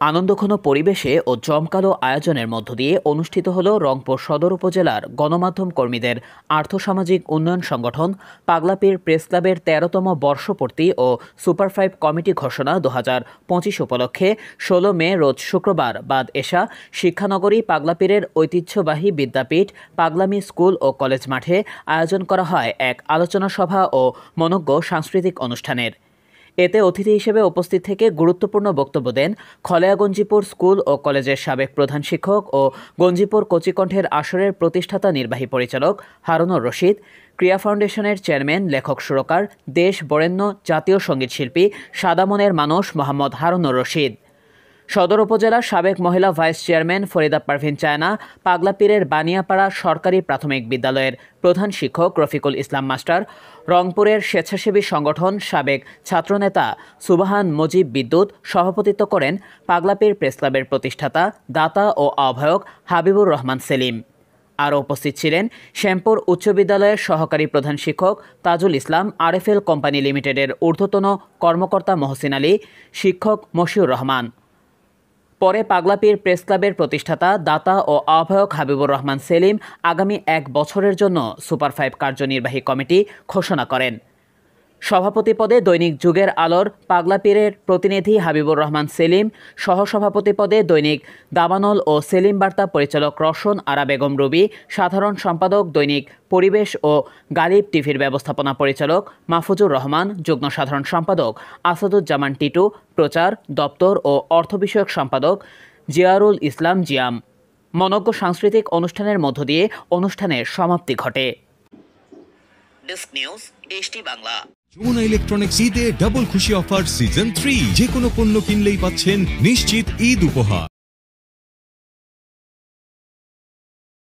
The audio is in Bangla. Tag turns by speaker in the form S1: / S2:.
S1: আনন্দঘন পরিবেশে ও জমকালো আয়োজনের মধ্য দিয়ে অনুষ্ঠিত হল রংপুর সদর উপজেলার গণমাধ্যম কর্মীদের আর্থসামাজিক উন্নয়ন সংগঠন পাগলাপীর প্রেস ক্লাবের ১৩তম বর্ষপূর্তি ও সুপার5 কমিটি ঘোষণা ২০২৫ উপলক্ষে ১৬ মে রোজ শুক্রবার বাদ এশা শিক্ষানগরী পাগলাপীরের ঐতিহ্যবাহী বিদ্যাপীঠ পাগলামি স্কুল ও কলেজ মাঠে আয়োজন করা হয় এক আলোচনা সভা ও মনোজ্ঞ সাংস্কৃতিক অনুষ্ঠানের। এতে অতিথি হিসেবে উপস্থিত থেকে গুরুত্বপূর্ণ বক্তব্য দেন খলেয়াগঞ্জিপুর স্কুল ও কলেজের সাবেক প্রধান শিক্ষক ও গঞ্জিপুর কচিকণ্ঠের আসরের প্রতিষ্ঠাতা নির্বাহী পরিচালক হারুনুর রশিদ, ক্রিয়া ফাউন্ডেশনের চেয়ারম্যান লেখক সুরকার দেশ বরেণ্য জাতীয় সঙ্গীত শিল্পী সাদা মনের মানুষ মোহাম্মদ হারুনুর রশিদ, সদর উপজেলার সাবেক মহিলা ভাইস চেয়ারম্যান ফরিদা পারভিন চায়না, পাগলাপীরের বানিয়াপাড়া সরকারি প্রাথমিক বিদ্যালয়ের প্রধান শিক্ষক রফিকুল ইসলাম মাস্টার, রংপুরের স্বেচ্ছাসেবী সংগঠন সাবেক ছাত্রনেতা সুবাহান মুজিব বিদ্যুৎ সভাপতিত্ব করেন পাগলাপীর প্রেস ক্লাবের প্রতিষ্ঠাতা দাতা ও আহ্বায়ক হাবিবুর রহমান সেলিম। আরও উপস্থিত ছিলেন শ্যামপুর উচ্চ বিদ্যালয়ের সহকারী প্রধান শিক্ষক তাজুল ইসলাম, আরএফএল কোম্পানি লিমিটেডের ঊর্ধ্বতন কর্মকর্তা মহসিন আলী, শিক্ষক মশিউর রহমান। পরে পাগলাপীর প্রেস ক্লাবের প্রতিষ্ঠাতা দাতা ও আহ্বায়ক হাবিবুর রহমান সেলিম আগামী ১ বছরের জন্য সুপার5 কার্যনির্বাহী কমিটি ঘোষণা করেন। সভাপতি পদে দৈনিক যুগের আলোর পাগলাপীরের প্রতিনিধি হাবিবুর রহমান সেলিম, সহসভাপতি পদে দৈনিক দাবানল ও সেলিম বার্তা পরিচালক রওশন আরা বেগম রুবি, সাধারণ সম্পাদক দৈনিক পরিবেশ ও গালিব টিভির ব্যবস্থাপনা পরিচালক মাহফুজুর রহমান, যুগ্ম সাধারণ সম্পাদক আসাদুজ্জামান টিটু, প্রচার দপ্তর ও অর্থ বিষয়ক সম্পাদক জিয়ারুল ইসলাম জিয়াম। মনোজ্ঞ সাংস্কৃতিক অনুষ্ঠানের মধ্য দিয়ে অনুষ্ঠানের সমাপ্তি ঘটে। ডেস্ক নিউজ, দেশটি বাংলা।
S2: যমুনা ইলেকট্রনিক্স ঈদে ডাবল খুশি অফার সিজন 3, যে কোনো পণ্য কিনলেই পাচ্ছেন নিশ্চিত ঈদ উপহার।